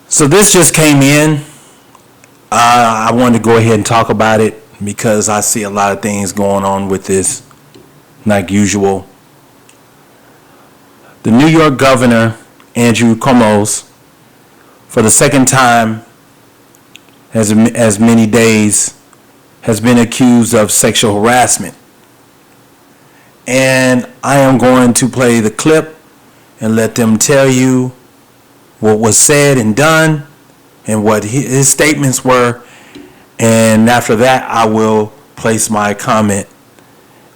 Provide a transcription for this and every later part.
So this just came in. I wanted to go ahead and talk about it because I see a lot of things going on with this, like usual. The New York governor, Andrew Cuomo, for the second time as many days, has been accused of sexual harassment. And I am going to play the clip and let them tell you what was said and done and what his statements were. And after that, I will place my comment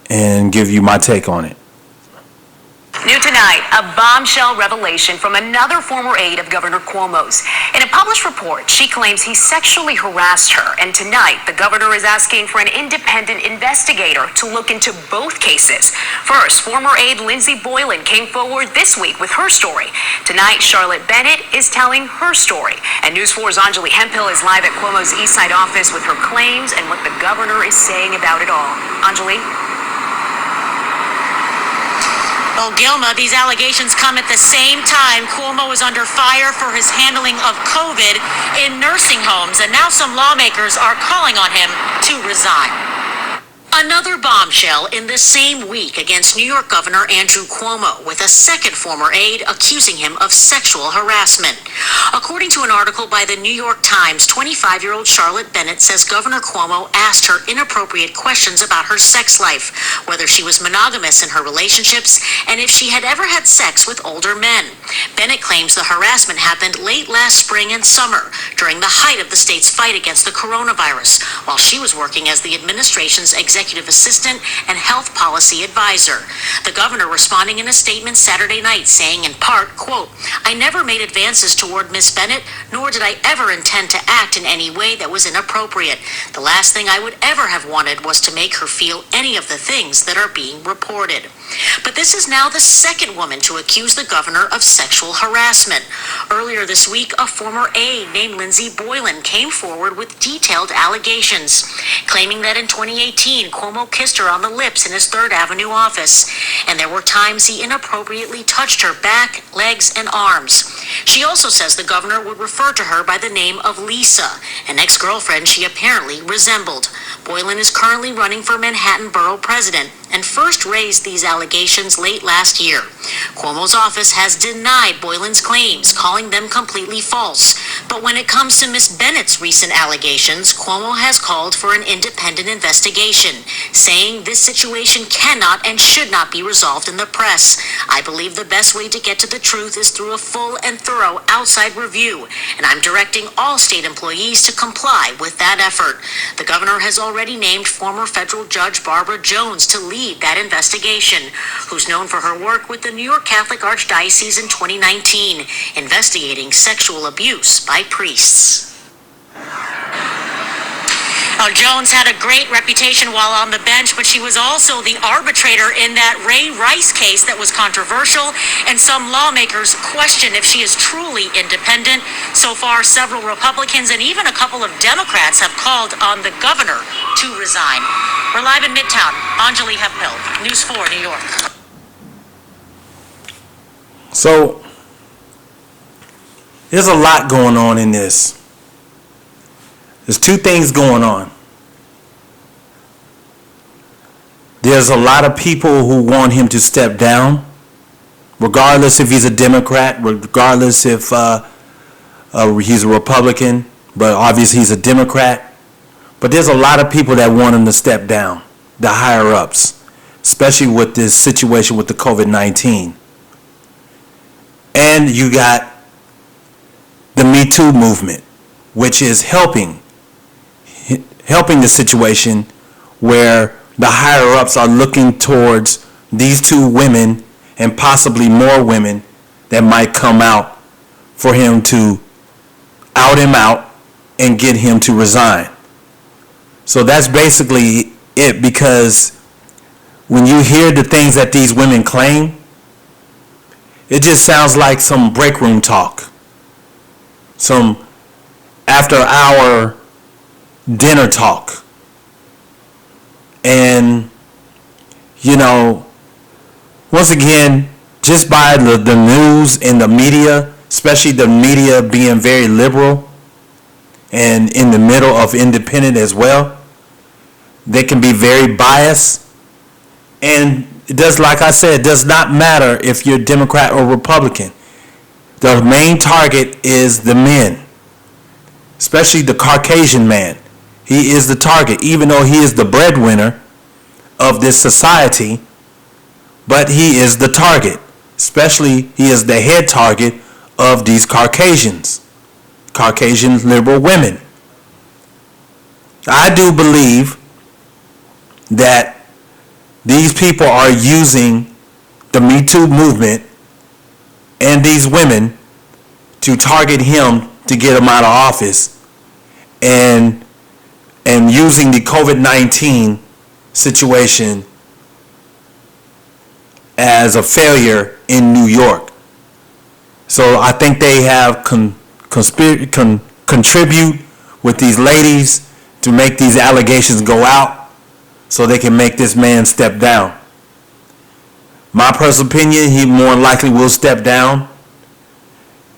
and give you my take on it. New tonight, a bombshell revelation from another former aide of Governor Cuomo's. In a published report, she claims he sexually harassed her, and tonight the governor is asking for an independent investigator to look into both cases. First, former aide Lindsey Boylan came forward this week with her story. Tonight, Charlotte Bennett is telling her story. And News 4's Anjali Hemphill is live at Cuomo's East Side office with her claims and what the governor is saying about it all. Anjali? Well, Gilma, these allegations come at the same time Cuomo is under fire for his handling of COVID in nursing homes, and now some lawmakers are calling on him to resign. Another bombshell in the same week against New York Governor Andrew Cuomo, with a second former aide accusing him of sexual harassment. According to an article by the New York Times, 25-year-old Charlotte Bennett says Governor Cuomo asked her inappropriate questions about her sex life, whether she was monogamous in her relationships, and if she had ever had sex with older men. Bennett claims the harassment happened late last spring and summer, during the height of the state's fight against the coronavirus, while she was working as the administration's executive assistant and health policy advisor. The governor responding in a statement Saturday night saying in part, quote, "I never made advances toward Miss Bennett, nor did I ever intend to act in any way that was inappropriate. The last thing I would ever have wanted was to make her feel any of the things that are being reported." But this is now the second woman to accuse the governor of sexual harassment. Earlier this week, a former aide named Lindsey Boylan came forward with detailed allegations, claiming that in 2018, Cuomo kissed her on the lips in his 3rd Avenue office, and there were times he inappropriately touched her back, legs, and arms. She also says the governor would refer to her by the name of Lisa, an ex-girlfriend she apparently resembled. Boylan is currently running for Manhattan Borough President and first raised these allegations late last year. Cuomo's office has denied Boylan's claims, calling them completely false. But when it comes to Miss Bennett's recent allegations, Cuomo has called for an independent investigation, saying this situation cannot and should not be resolved in the press. "I believe the best way to get to the truth is through a full and thorough outside review, and I'm directing all state employees to comply with that effort." The governor has already named former federal judge Barbara Jones to lead that investigation, who's known for her work with the New York Catholic Archdiocese in 2019, investigating sexual abuse by priests. Now, Jones had a great reputation while on the bench, but she was also the arbitrator in that Ray Rice case that was controversial, and some lawmakers question if she is truly independent. So far, several Republicans and even a couple of Democrats have called on the governor to resign. We're live in Midtown. Anjali Hemphill, News 4, New York. So, there's a lot going on in this. There's two things going on. There's a lot of people who want him to step down, regardless if he's a Democrat, regardless if he's a Republican, but obviously he's a Democrat. But there's a lot of people that want him to step down, the higher-ups, especially with this situation with the COVID-19. And you got the Me Too movement, which is helping the situation where the higher-ups are looking towards these two women and possibly more women that might come out for him to out him out and get him to resign. So that's basically it, because when you hear the things that these women claim, it just sounds like some break room talk, some after-hour dinner talk. And, you know, once again, just by the news and the media especially the media being very liberal and in the middle of independent as well. They can be very biased. And it does, like I said, it does not matter if you're Democrat or Republican. The main target is the men, especially the Caucasian man. He is the target, even though he is the breadwinner of this society, but he is the target. Especially, he is the head target of these Caucasian liberal women. I do believe that these people are using the Me Too movement and these women to target him to get him out of office, and using the COVID-19 situation as a failure in New York. So I think they have contribute with these ladies to make these allegations go out so they can make this man step down. My personal opinion, he more likely will step down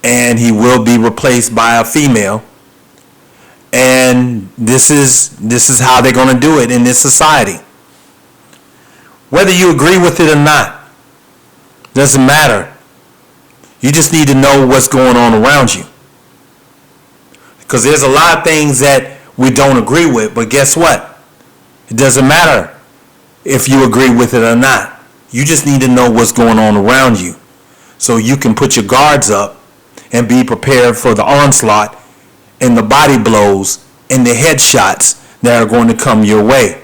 and he will be replaced by a female. And this is how they're going to do it in this society. Whether you agree with it or not, doesn't matter. You just need to know what's going on around you. Because there's a lot of things that we don't agree with, but guess what? It doesn't matter if you agree with it or not. You just need to know what's going on around you so you can put your guards up and be prepared for the onslaught and the body blows and the headshots that are going to come your way.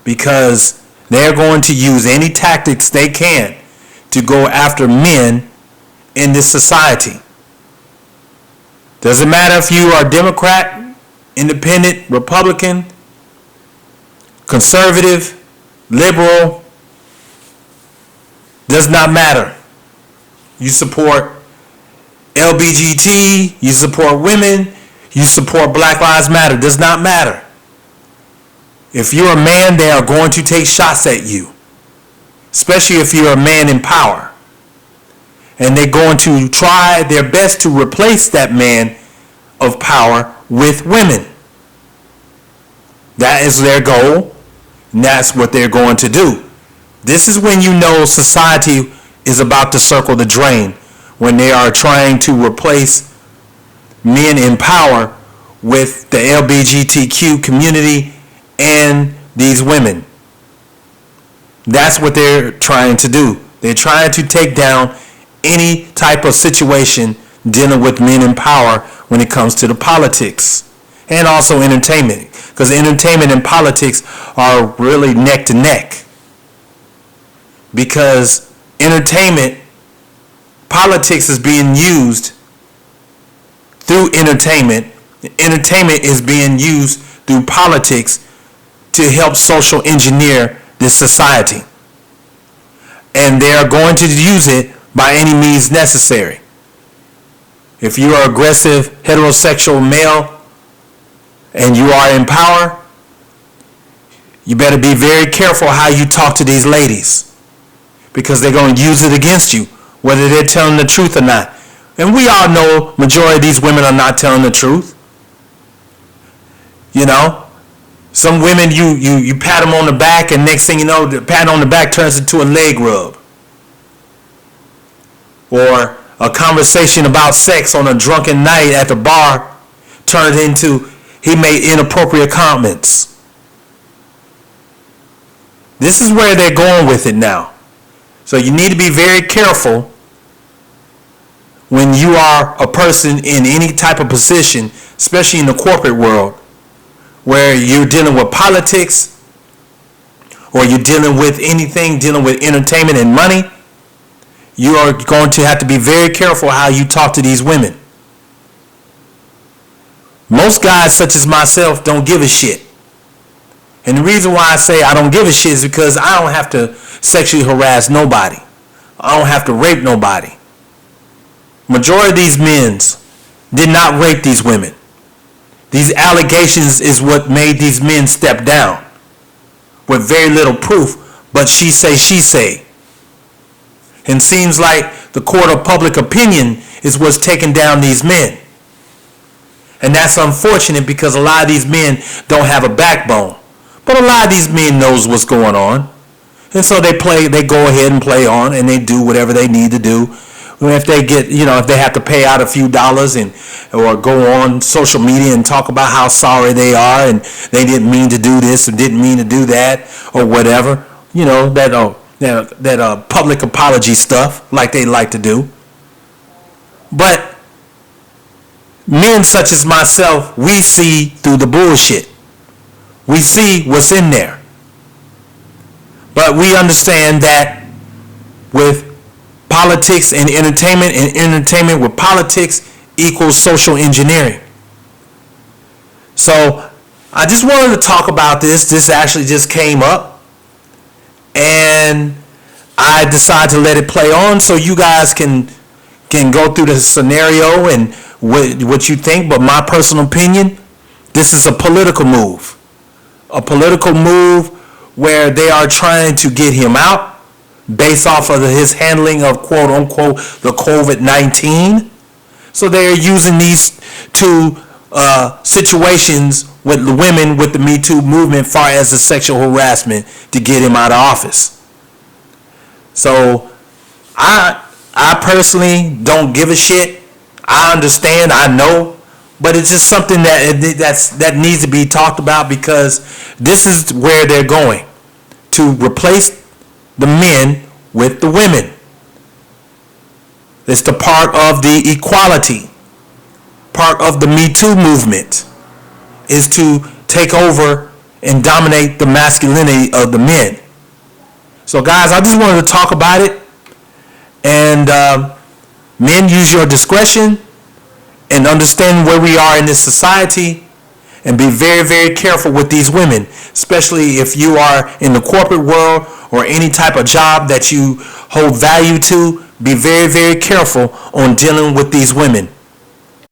Because they're going to use any tactics they can to go after men in this society. Doesn't matter if you are Democrat, Independent, Republican, conservative, liberal, does not matter. You support LGBT, you support women, you support Black Lives Matter, does not matter. If you're a man, they are going to take shots at you, especially if you're a man in power. And they're going to try their best to replace that man of power with women. That is their goal, and that's what they're going to do. This is when you know society is about to circle the drain, when they are trying to replace men in power with the LGBTQ community and these women. That's what they're trying to do. They're trying to take down any type of situation dealing with men in power when it comes to the politics and also entertainment, because entertainment and politics are really neck to neck. Because politics is being used through entertainment. Entertainment is being used through politics to help social engineer this society. And they are going to use it by any means necessary. If you are aggressive heterosexual male and you are in power, you better be very careful how you talk to these ladies, because they're going to use it against you, whether they're telling the truth or not. And we all know majority of these women are not telling the truth. You know, some women, you pat them on the back, and next thing you know, the pat on the back turns into a leg rub. Or a conversation about sex on a drunken night at the bar turned into he made inappropriate comments. This is where they're going with it now. So you need to be very careful when you are a person in any type of position, especially in the corporate world, where you're dealing with politics or you're dealing with anything dealing with entertainment and money. You are going to have to be very careful how you talk to these women. Most guys, such as myself, don't give a shit. And the reason why I say I don't give a shit is because I don't have to sexually harass nobody. I don't have to rape nobody. Majority of these men did not rape these women. These allegations is what made these men step down with very little proof, but she say. And seems like the court of public opinion is what's taking down these men. And that's unfortunate because a lot of these men don't have a backbone. But a lot of these men knows what's going on. And so they go ahead and play on, and they do whatever they need to do. If they get, if they have to pay out a few dollars or go on social media and talk about how sorry they are and they didn't mean to do this or didn't mean to do that or whatever, that public apology stuff like they like to do. But men such as myself, we see through the bullshit. We see what's in there. But we understand that with politics and entertainment with politics equals social engineering. So I just wanted to talk about this. This actually just came up, and I decided to let it play on so you guys can go through the scenario and what you think. But my personal opinion, this is a political move. A political move where they are trying to get him out based off of his handling of quote unquote the COVID-19. So they're using these two situations with the women with the Me Too movement far as the sexual harassment to get him out of office. So I personally don't give a shit. I understand, I know, but it's just something that needs to be talked about because this is where they're going, to replace the men with the women. It's the part of the equality, part of the Me Too movement, is to take over and dominate the masculinity of the men. So guys, I just wanted to talk about it, and men, use your discretion and understand where we are in this society, and be very, very careful with these women, especially if you are in the corporate world or any type of job that you hold value to. Be very, very careful on dealing with these women.